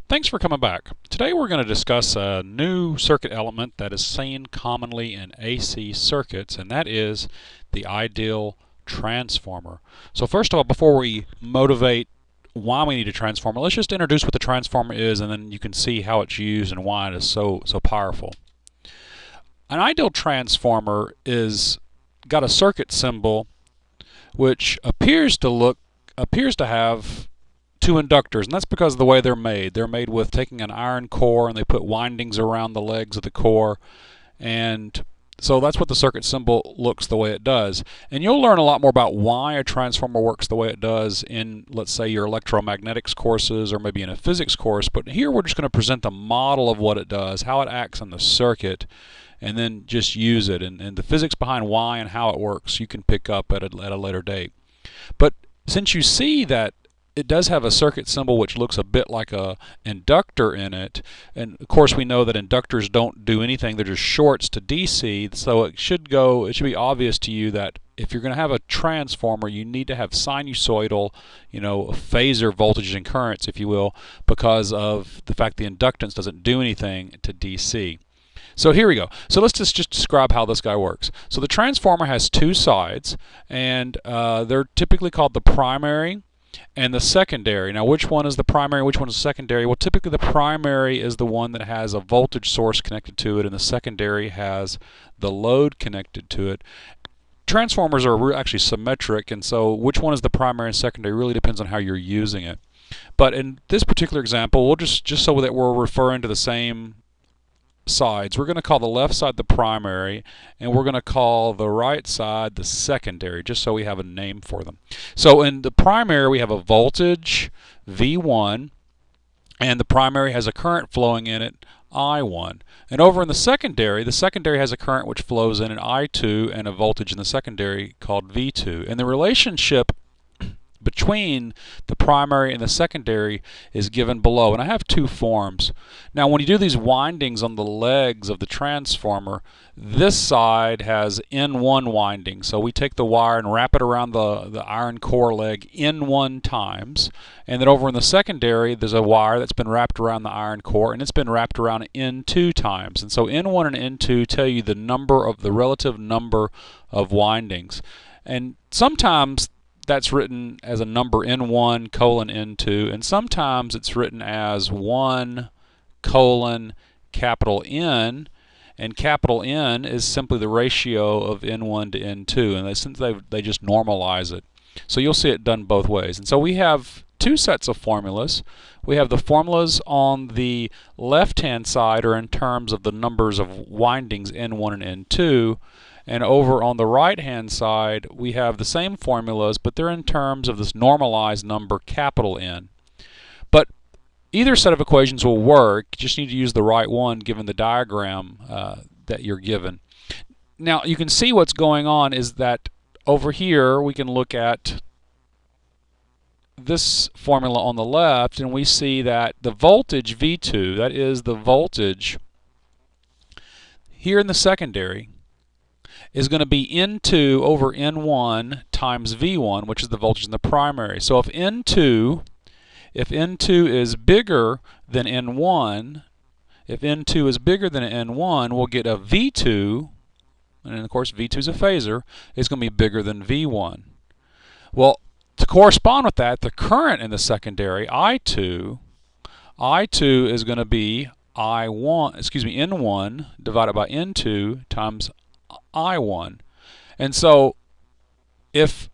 Thanks for coming back. Today we're going to discuss a new circuit element that is seen commonly in AC circuits, and that is the ideal transformer. So first of all, before we motivate why we need a transformer, let's just introduce what the transformer is, and then you can see how it's used and why it is so powerful. An ideal transformer is got a circuit symbol which appears to have two inductors, and that's because of the way they're made. They're made with taking an iron core and they put windings around the legs of the core, and so that's what the circuit symbol looks the way it does. And you'll learn a lot more about why a transformer works the way it does in, let's say, your electromagnetics courses or maybe in a physics course, but here we're just going to present the model of what it does, how it acts on the circuit, and then just use it. And the physics behind why and how it works you can pick up at a later date. But since you see that it does have a circuit symbol which looks a bit like a inductor in it, and of course we know that inductors don't do anything, they're just shorts to DC, so it should be obvious to you that if you're going to have a transformer you need to have sinusoidal, phasor voltages and currents, if you will, because of the fact the inductance doesn't do anything to DC. So here we go. So let's just describe how this guy works. So the transformer has two sides, and they're typically called the primary and the secondary. Now, which one is the primary, which one is the secondary? Well, typically the primary is the one that has a voltage source connected to it, and the secondary has the load connected to it. Transformers are actually symmetric, and so which one is the primary and secondary really depends on how you're using it. But in this particular example, we'll just so that we're referring to the same sides, we're going to call the left side the primary, and we're going to call the right side the secondary, just so we have a name for them. So in the primary we have a voltage V1, and the primary has a current flowing in it, I1. And over in the secondary has a current which flows in at I2 and a voltage in the secondary called V2. And the relationship between the primary and the secondary is given below, and I have two forms. Now when you do these windings on the legs of the transformer, this side has N1 winding, so we take the wire and wrap it around the iron core leg N1 times, and then over in the secondary there's a wire that's been wrapped around the iron core, and it's been wrapped around N2 times. And so N1 and N2 tell you the relative number of windings, and sometimes that's written as a number N1 colon N2, and sometimes it's written as 1 colon capital N, and capital N is simply the ratio of N1 to N2, and since they just normalize it. So you'll see it done both ways. And so we have two sets of formulas. We have the formulas on the left-hand side are in terms of the numbers of windings N1 and N2, and over on the right-hand side we have the same formulas, but they're in terms of this normalized number capital N. But either set of equations will work, you just need to use the right one given the diagram that you're given. Now you can see what's going on is that over here we can look at this formula on the left, and we see that the voltage V2, that is the voltage here in the secondary, is going to be N2 over N1 times V1, which is the voltage in the primary. So if N2 is bigger than N1, we'll get a V2, and of course V2 is a phasor, is going to be bigger than V1. Well, to correspond with that, the current in the secondary, I2 is going to be N1 divided by N2 times I1. And so if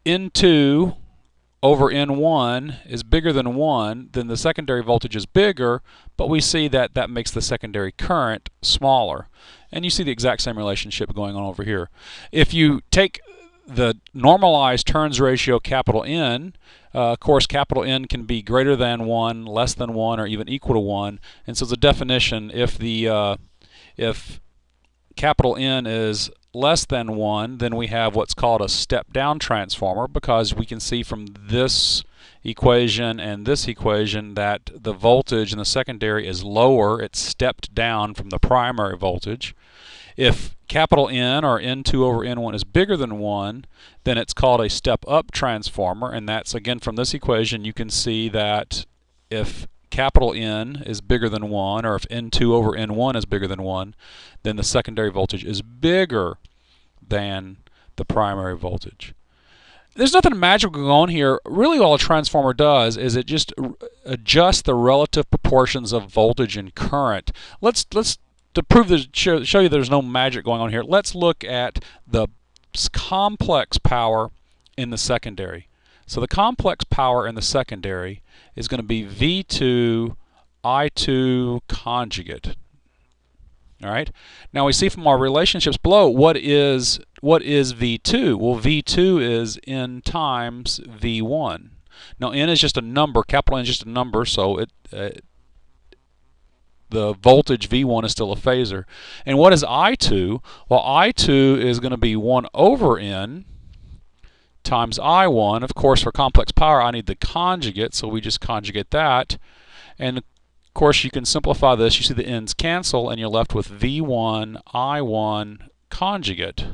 N2 over N1 is bigger than 1, then the secondary voltage is bigger, but we see that that makes the secondary current smaller. And you see the exact same relationship going on over here. If you take the normalized turns ratio capital N, of course capital N can be greater than 1, less than 1, or even equal to 1. And so the definition, if capital N is less than 1, then we have what's called a step-down transformer, because we can see from this equation and this equation that the voltage in the secondary is lower. It's stepped down from the primary voltage. If capital N, or N2 over N1, is bigger than 1, then it's called a step-up transformer, and that's, again, from this equation you can see that if capital N is bigger than 1, or if N2 over N1 is bigger than 1, then the secondary voltage is bigger than the primary voltage. There's nothing magical going on here. Really all a transformer does is it just adjusts the relative proportions of voltage and current. Let's to prove this, show you there's no magic going on here, let's look at the complex power in the secondary. So the complex power in the secondary is going to be V2 I2 conjugate. All right. Now we see from our relationships below what is V2? Well, V2 is N times V1. Now N is just a number. Capital N is just a number, so the voltage V1 is still a phasor. And what is I2? Well, I2 is going to be 1 over N times I1. Of course, for complex power, I need the conjugate, so we just conjugate that. And of course, you can simplify this. You see the n's cancel, and you're left with V1 I1 conjugate.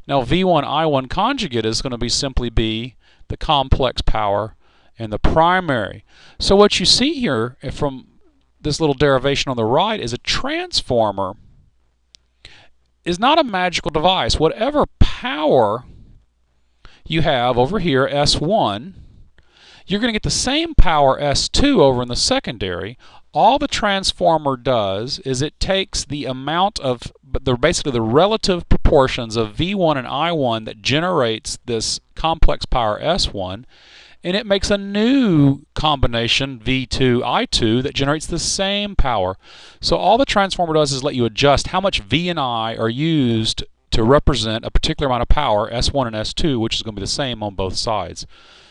Now, V1 I1 conjugate is going to simply be the complex power and the primary. So what you see here from this little derivation on the right is a transformer is not a magical device. Whatever power you have over here, S1, you're going to get the same power S2 over in the secondary. All the transformer does is it takes the amount of, basically the relative proportions of V1 and I1 that generates this complex power S1, and it makes a new combination, V2, I2, that generates the same power. So all the transformer does is let you adjust how much V and I are used to represent a particular amount of power, S1 and S2, which is going to be the same on both sides.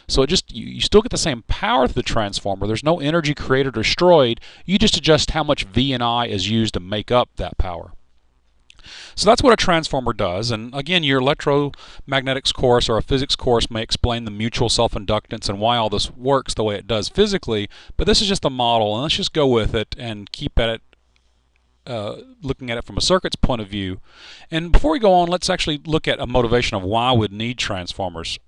So it just you still get the same power through the transformer. There's no energy created or destroyed. You just adjust how much V and I is used to make up that power. So that's what a transformer does. And again, your electromagnetics course or a physics course may explain the mutual self-inductance and why all this works the way it does physically. But this is just a model, and let's just go with it and keep at it, looking at it from a circuit's point of view. And before we go on, let's actually look at a motivation of why we'd need transformers.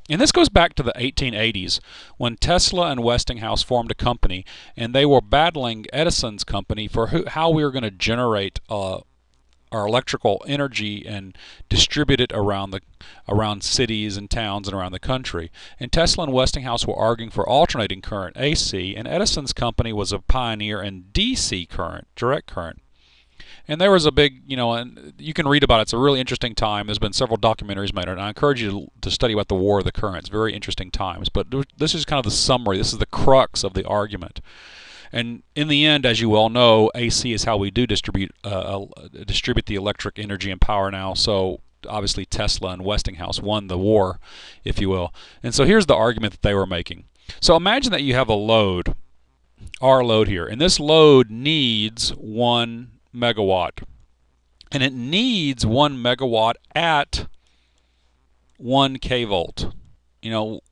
And this goes back to the 1880s when Tesla and Westinghouse formed a company, and they were battling Edison's company for how we were going to generate our electrical energy and distribute it around cities and towns and around the country. And Tesla and Westinghouse were arguing for alternating current, AC, and Edison's company was a pioneer in DC current, direct current. And there was a big, and you can read about it. It's a really interesting time. There's been several documentaries made on it, and I encourage you to study about the War of the Currents. Very interesting times. But this is kind of the summary. This is the crux of the argument. And in the end, as you well know, AC is how we do distribute the electric energy and power now. So obviously Tesla and Westinghouse won the war, if you will. And so here's the argument that they were making. So imagine that you have a load, our load here, and this load needs 1 megawatt. And it needs 1 megawatt at 1 kV.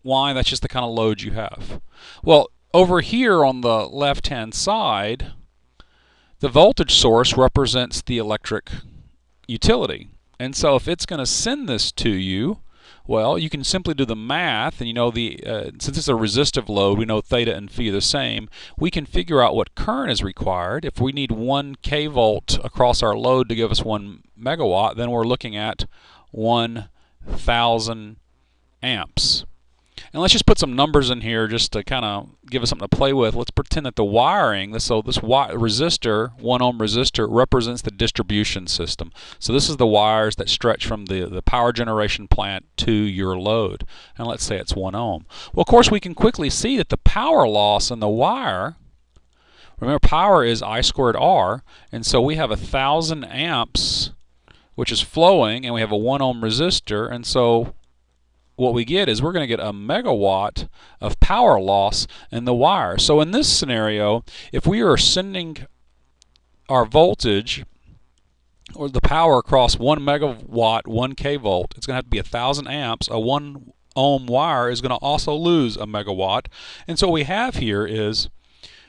Why? That's just the kind of load you have. Well, over here on the left-hand side, the voltage source represents the electric utility. And so if it's going to send this to you, well, you can simply do the math, and since it's a resistive load, we know theta and phi are the same. We can figure out what current is required. If we need 1 kV across our load to give us 1 megawatt, then we're looking at 1,000 amps. And let's just put some numbers in here just to kind of give us something to play with. Let's pretend that the wiring, this resistor, 1 ohm resistor, represents the distribution system. So this is the wires that stretch from the power generation plant to your load. And let's say it's 1 ohm. Well, of course, we can quickly see that the power loss in the wire, remember power is I squared R, and so we have 1,000 amps, which is flowing, and we have a 1 ohm resistor, and so what we get is we're going to get a megawatt of power loss in the wire. So in this scenario, if we are sending our voltage or the power across 1 megawatt, 1 kV, it's going to have to be 1,000 amps. A 1 ohm wire is going to also lose a megawatt. And so what we have here is,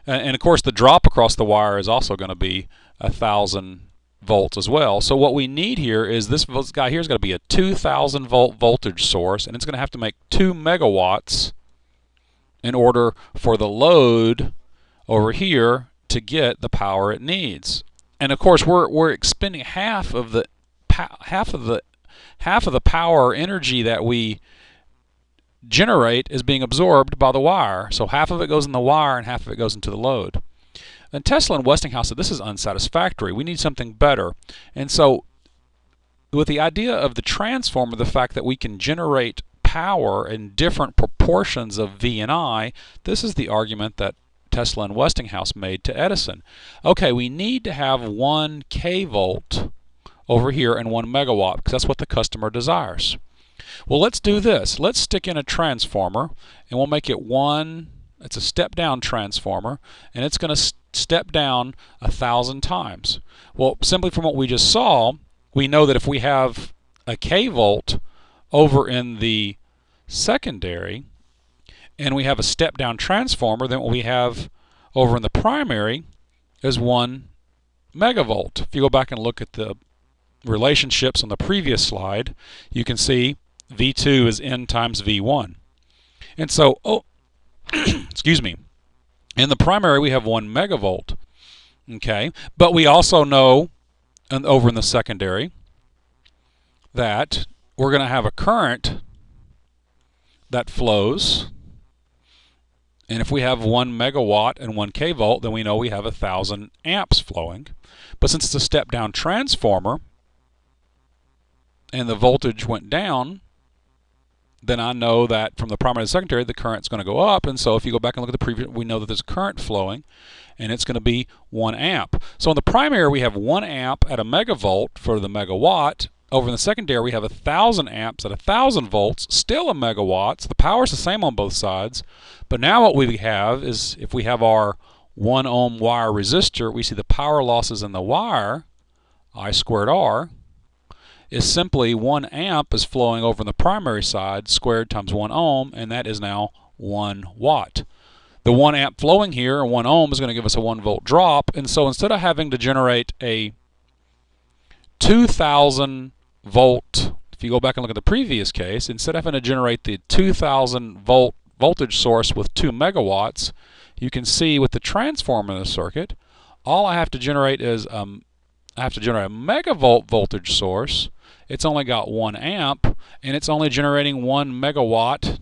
and of course the drop across the wire is also going to be 1,000 volts as well. So what we need here is this guy here is going to be a 2,000 volt voltage source, and it's going to have to make 2 megawatts in order for the load over here to get the power it needs. And of course, we're expending half of the power or energy that we generate is being absorbed by the wire. So half of it goes in the wire and half of it goes into the load. And Tesla and Westinghouse said this is unsatisfactory. We need something better. And so with the idea of the transformer, the fact that we can generate power in different proportions of V and I, this is the argument that Tesla and Westinghouse made to Edison. Okay, we need to have 1 kV over here and 1 megawatt because that's what the customer desires. Well, let's do this. Let's stick in a transformer and we'll make it it's a step-down transformer, and it's going to step down 1,000 times. Well, simply from what we just saw, we know that if we have a kV over in the secondary and we have a step-down transformer, then what we have over in the primary is 1 megavolt. If you go back and look at the relationships on the previous slide, you can see V2 is N times V1. And so, excuse me, in the primary we have 1 megavolt. Okay, but we also know, and over in the secondary, that we're going to have a current that flows. And if we have 1 megawatt and 1 kV, then we know we have 1,000 amps flowing. But since it's a step-down transformer and the voltage went down, then I know that from the primary to the secondary, the current's going to go up. And so if you go back and look at the previous, we know that there's a current flowing, and it's going to be 1 amp. So in the primary, we have 1 amp at a megavolt for the megawatt. Over in the secondary, we have 1,000 amps at 1,000 volts, still a megawatt. So the power's the same on both sides. But now what we have is, if we have our 1 ohm wire resistor, we see the power losses in the wire, I squared R, is simply 1 amp is flowing over on the primary side squared times 1 ohm, and that is now 1 watt. The 1 amp flowing here, and 1 ohm, is going to give us a 1 volt drop. And so instead of having to generate a 2,000 volt, if you go back and look at the previous case, instead of having to generate the 2,000 volt voltage source with 2 megawatts, you can see with the transformer in the circuit, all I have to generate is I have to generate a megavolt voltage source. It's only got 1 amp, and it's only generating 1 megawatt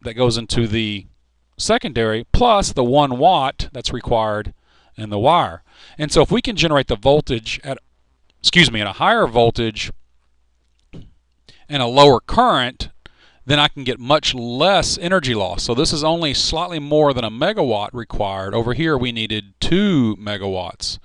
that goes into the secondary, plus the 1 watt that's required in the wire. And so if we can generate the voltage at a higher voltage and a lower current, then I can get much less energy loss. So this is only slightly more than a megawatt required. Over here we needed 2 megawatts.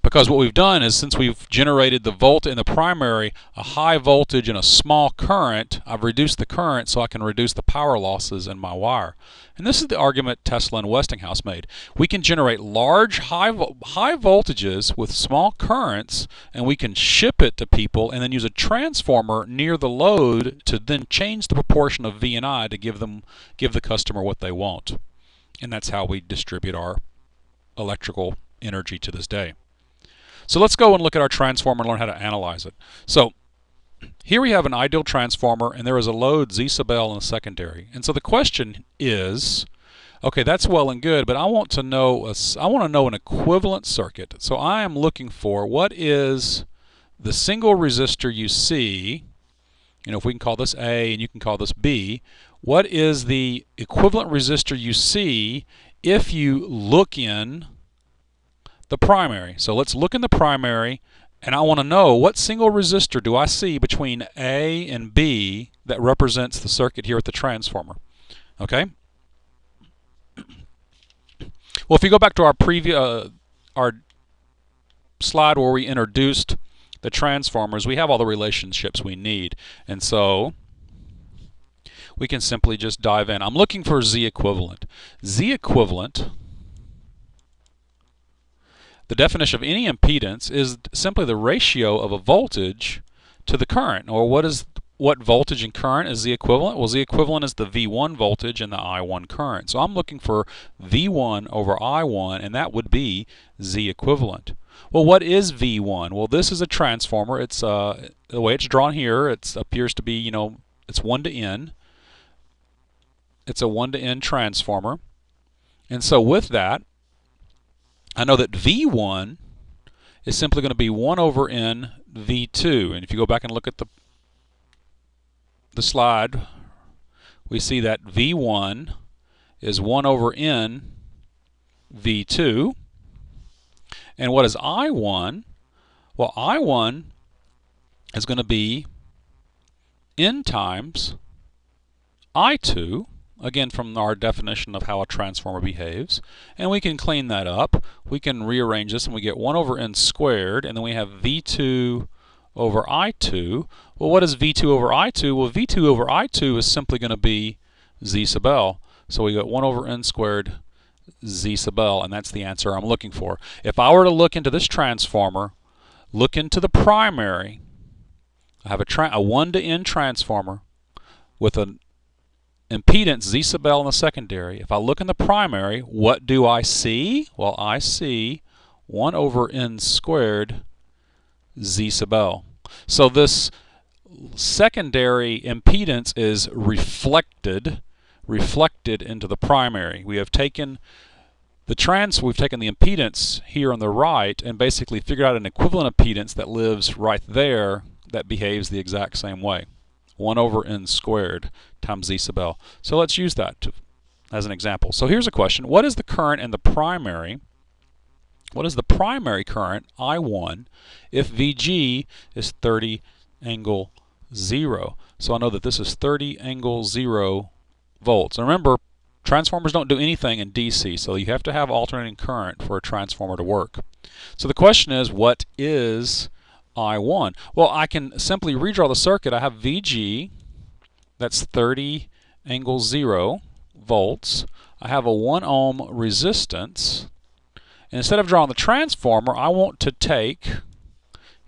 Because what we've done is, since we've generated the volt in the primary, a high voltage and a small current, I've reduced the current so I can reduce the power losses in my wire. And this is the argument Tesla and Westinghouse made. We can generate large high voltages with small currents, and we can ship it to people and then use a transformer near the load to then change the proportion of V and I to give the customer what they want. And that's how we distribute our electrical energy to this day. So let's go and look at our transformer and learn how to analyze it. So here we have an ideal transformer, and there is a load Z sub L in the secondary. And so the question is, okay, that's well and good, but I want to know an equivalent circuit. So I am looking for, what is the single resistor you see? If we can call this A and you can call this B, what is the equivalent resistor you see if you look in the primary? So let's look in the primary, and I want to know, what single resistor do I see between A and B that represents the circuit here at the transformer? Okay. Well, if you go back to our slide where we introduced the transformers, we have all the relationships we need, and so we can simply just dive in. I'm looking for Z equivalent. Z equivalent, the definition of any impedance, is simply the ratio of a voltage to the current. Or what voltage and current is Z equivalent? Well, Z equivalent is the V1 voltage and the I1 current. So I'm looking for V1 over I1, and that would be Z equivalent. Well, what is V1? Well, this is a transformer. It's the way it's drawn here, it appears to be, it's 1 to N. It's a 1 to N transformer. And so with that, I know that V1 is simply going to be 1 over N V2. And if you go back and look at the slide, we see that V1 is 1 over N V2. And what is I1? Well, I1 is going to be N times I2, again from our definition of how a transformer behaves. And we can clean that up. We can rearrange this and we get 1 over N squared, and then we have V2 over I2. Well, what is V2 over I2? Well, V2 over I2 is simply going to be Z sub L. So we got 1 over N squared Z sub L, and that's the answer I'm looking for. If I were to look into this transformer, look into the primary, I have a 1 to N transformer with an impedance Z sub L in the secondary. If I look in the primary, what do I see? Well, I see 1 over N squared Z sub L. So this secondary impedance is reflected into the primary. We have taken the impedance here on the right and basically figured out an equivalent impedance that lives right there that behaves the exact same way. 1 over N squared times Z sub L. So let's use that as an example. So here's a question. What is the current in the primary? What is the primary current, I1, if VG is 30 angle 0? So I know that this is 30 angle 0 volts. And remember, transformers don't do anything in DC, so you have to have alternating current for a transformer to work. So the question is, what is I1? Well, I can simply redraw the circuit. I have VG, that's 30 angle 0 volts. I have a 1 ohm resistance. And instead of drawing the transformer, I want to take,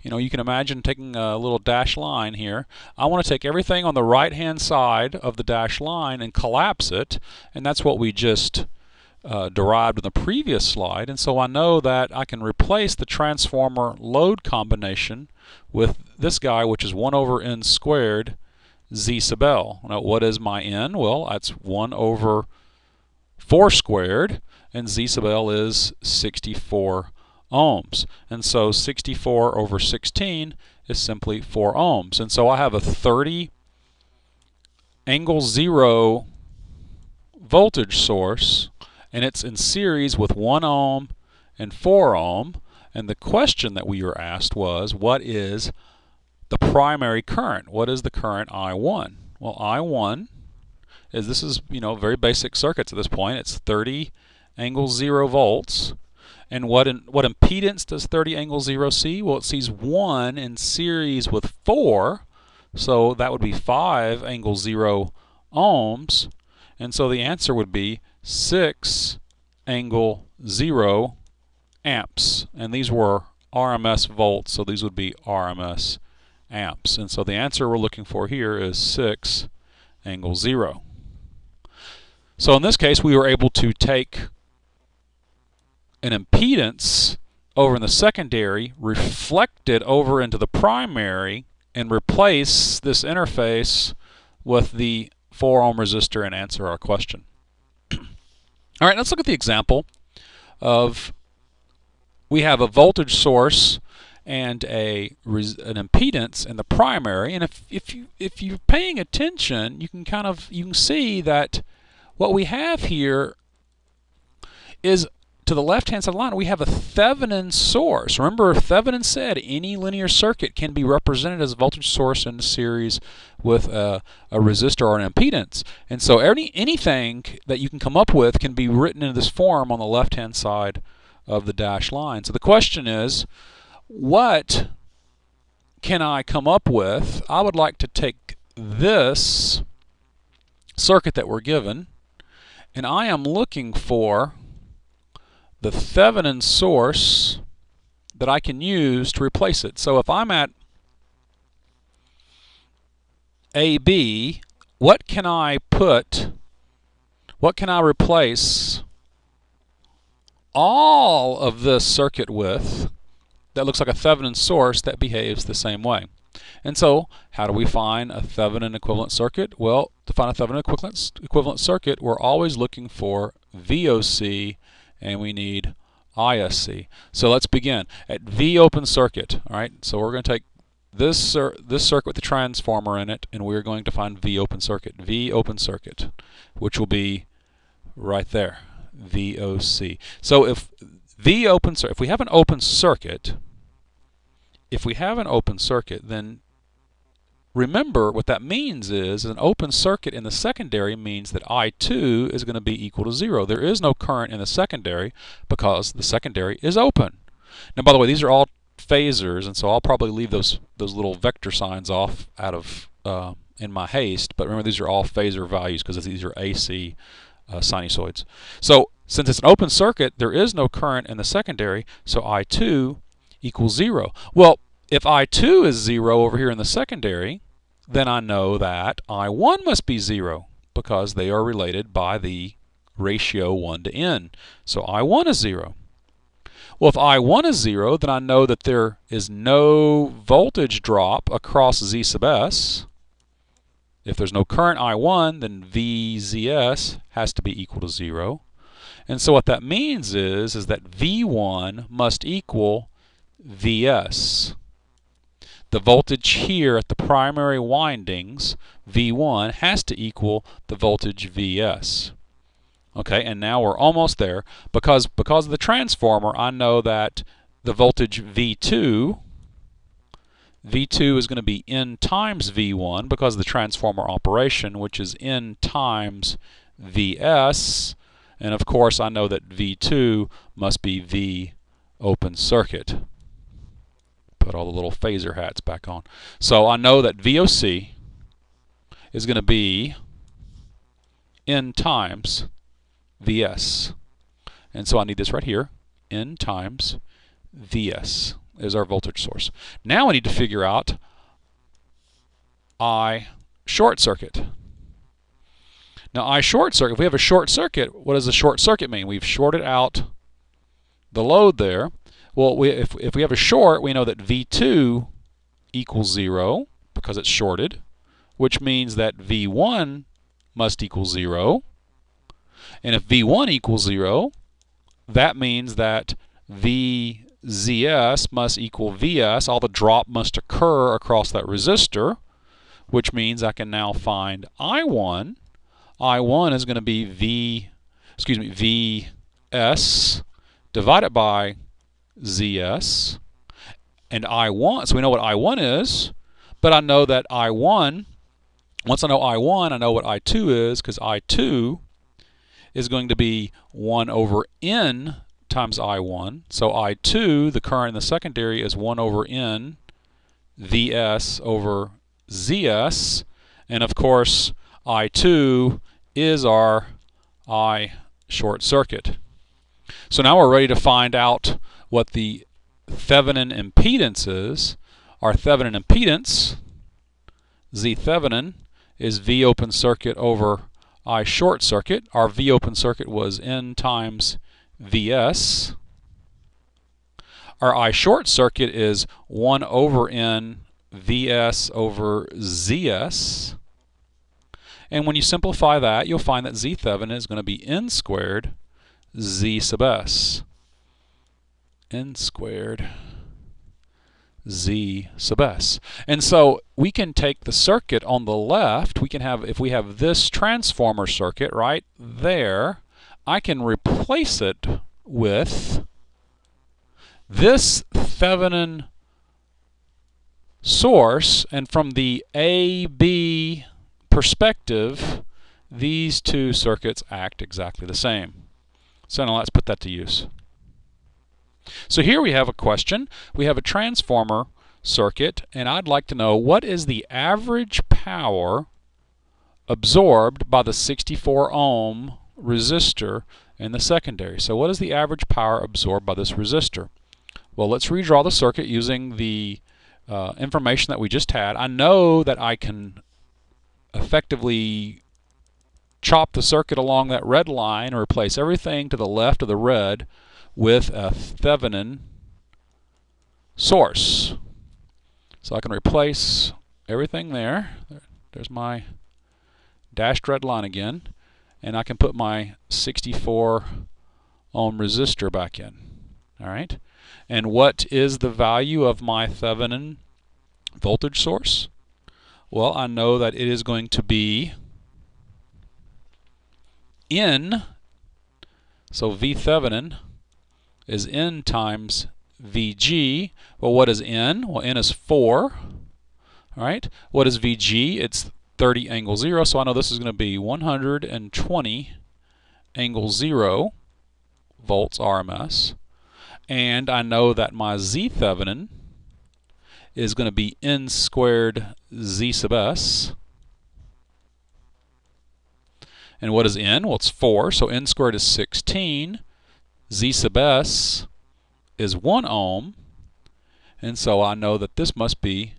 you can imagine taking a little dashed line here. I want to take everything on the right-hand side of the dashed line and collapse it, and that's what we just derived in the previous slide. And so I know that I can replace the transformer load combination with this guy, which is 1 over N squared Z sub L. Now, what is my N? Well, that's 1 over 4 squared, and Z sub L is 64 ohms. And so 64 over 16 is simply 4 ohms. And so I have a 30 angle 0 voltage source, and it's in series with 1 ohm and 4 ohm. And the question that we were asked was, what is the primary current? What is the current I1? Well, I1 is, this is, very basic circuits at this point. It's 30 angle 0 volts. And what impedance does 30 angle 0 see? Well, it sees 1 in series with 4. So that would be 5 angle 0 ohms. And so the answer would be 6 angle 0 amps. And these were RMS volts, so these would be RMS amps. And so the answer we're looking for here is 6 angle 0. So in this case, we were able to take an impedance over in the secondary, reflect it over into the primary, and replace this interface with the 4 ohm resistor and answer our question. All right, let's look at the example of, we have a voltage source and an impedance in the primary, and if you're paying attention, you can see that what we have here is, to the left-hand side of the line, we have a Thevenin source. Remember, Thevenin said any linear circuit can be represented as a voltage source in series with a resistor or an impedance. And so anything that you can come up with can be written in this form on the left-hand side of the dashed line. So the question is, what can I come up with? I would like to take this circuit that we're given, and I am looking for the Thevenin source that I can use to replace it. So if I'm at AB, what can I replace all of this circuit with that looks like a Thevenin source that behaves the same way? And so, how do we find a Thevenin equivalent circuit? Well, to find a Thevenin equivalent circuit, we're always looking for VOC, and we need ISC. So let's begin. At V open circuit, all right, so we're going to take this circuit with the transformer in it, and we're going to find V open circuit, which will be right there, VOC. So if we have an open circuit, then remember what that means is an open circuit in the secondary means that I2 is going to be equal to 0. There is no current in the secondary because the secondary is open. Now, by the way, these are all phasors, and so I'll probably leave those little vector signs off out of in my haste. But remember, these are all phasor values because these are AC sinusoids. So since it's an open circuit, there is no current in the secondary, so I2 equals 0. Well, if I2 is 0 over here in the secondary, then I know that I1 must be 0 because they are related by the ratio 1 to n. So I1 is 0. Well, if I1 is 0, then I know that there is no voltage drop across Z sub S. If there's no current I1, then VZS has to be equal to 0. And so what that means is that V1 must equal Vs. The voltage here at the primary windings, V1, has to equal the voltage Vs. Okay, and now we're almost there. Because of the transformer, I know that the voltage V2 is going to be N times V1 because of the transformer operation, which is N times Vs. And of course, I know that V2 must be V open circuit. Put all the little phasor hats back on. So I know that VOC is going to be N times Vs. And so I need this right here. N times Vs is our voltage source. Now I need to figure out I short circuit. Now I short circuit, if we have a short circuit, what does a short circuit mean? We've shorted out the load there. Well, if we have a short, we know that V2 equals 0 because it's shorted, which means that V1 must equal 0. And if V1 equals 0, that means that VZS must equal Vs. All the drop must occur across that resistor, which means I can now find I1. I1 is going to be Vs divided by Zs. And I1, so we know what I1 is, but I know that I1, once I know I1, I know what I2 is, because I2 is going to be 1 over N times I1. So I2, the current in the secondary, is 1 over N Vs over Zs. And of course, I2 is our I short circuit. So now we're ready to find out what the Thevenin impedance is. Our Thevenin impedance, Z Thevenin, is V open circuit over I short circuit. Our V open circuit was N times Vs. Our I short circuit is 1 over N Vs over Zs. And when you simplify that, you'll find that Z Thevenin is going to be N squared Z sub S. N squared Z sub S. And so we can take the circuit on the left, we can have, if we have this transformer circuit right there, I can replace it with this Thevenin source, and from the AB perspective, these two circuits act exactly the same. So now let's put that to use. So here we have a question. We have a transformer circuit, and I'd like to know what is the average power absorbed by the 64 ohm resistor in the secondary. So what is the average power absorbed by this resistor? Well, let's redraw the circuit using the information that we just had. I know that I can effectively chop the circuit along that red line and replace everything to the left of the red with a Thevenin source. So I can replace everything there. There's my dashed red line again. And I can put my 64 ohm resistor back in. All right. And what is the value of my Thevenin voltage source? Well, I know that it is going to be N. So V Thevenin is N times VG. Well, what is N? Well, N is 4. All right. What is VG? It's 30 angle 0. So I know this is going to be 120 angle 0 volts RMS. And I know that my Z Thevenin is going to be N squared Z sub S. And what is N? Well, it's 4. So N squared is 16. Z sub S is 1 ohm. And so I know that this must be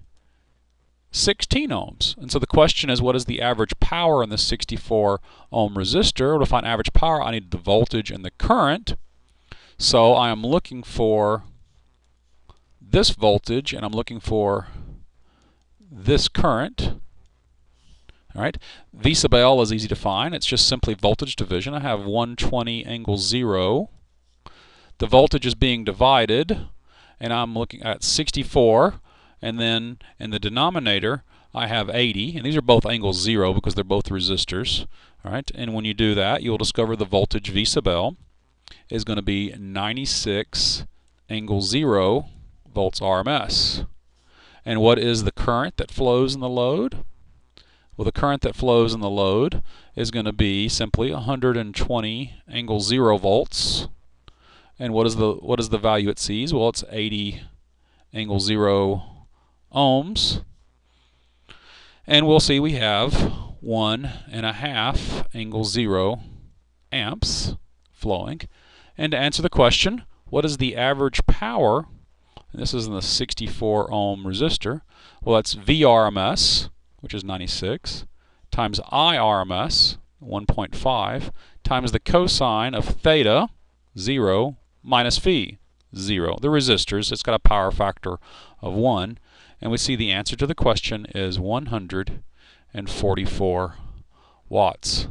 16 ohms. And so the question is, what is the average power in the 64 ohm resistor? To find average power, I need the voltage and the current. So I am looking for this voltage and I'm looking for this current. All right. V sub L is easy to find. It's just simply voltage division. I have 120 angle 0. The voltage is being divided, and I'm looking at 64. And then in the denominator, I have 80. And these are both angle 0 because they're both resistors. All right. And when you do that, you'll discover the voltage V sub L is going to be 96 angle 0 volts RMS. And what is the current that flows in the load? Well, the current that flows in the load is going to be simply 120 angle 0 volts. And what is the value it sees? Well, it's 80 angle 0 ohms. And we'll see we have 1.5 angle 0 amps flowing. And to answer the question, what is the average power? And this is in the 64 ohm resistor. Well, that's VRMS, which is 96, times IRMS, 1.5, times the cosine of theta, 0, minus phi, 0. The resistors, it's got a power factor of 1. And we see the answer to the question is 144 watts.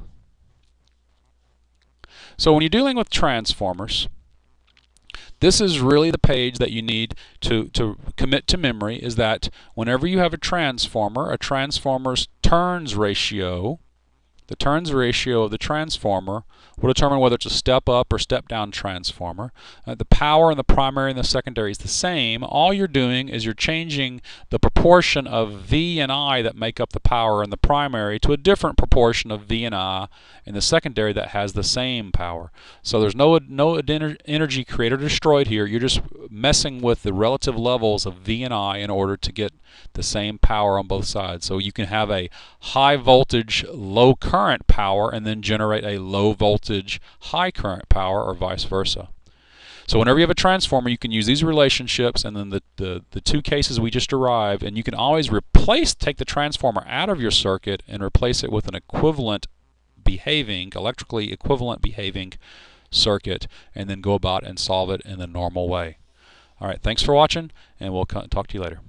So when you're dealing with transformers, this is really the page that you need to commit to memory, is that whenever you have a transformer's turns ratio, the turns ratio of the transformer will determine whether it's a step up or step down transformer. The power in the primary and the secondary is the same. All you're doing is you're changing the proportion of V and I that make up the power in the primary to a different proportion of V and I in the secondary that has the same power. So there's no energy created or destroyed here. You're just messing with the relative levels of V and I in order to get the same power on both sides. So you can have a high voltage, low current power and then generate a low voltage, high current power, or vice versa. So whenever you have a transformer, you can use these relationships and then the two cases we just derived, and you can always take the transformer out of your circuit and replace it with an electrically equivalent behaving circuit, and then go about and solve it in the normal way. All right, thanks for watching, and we'll talk to you later.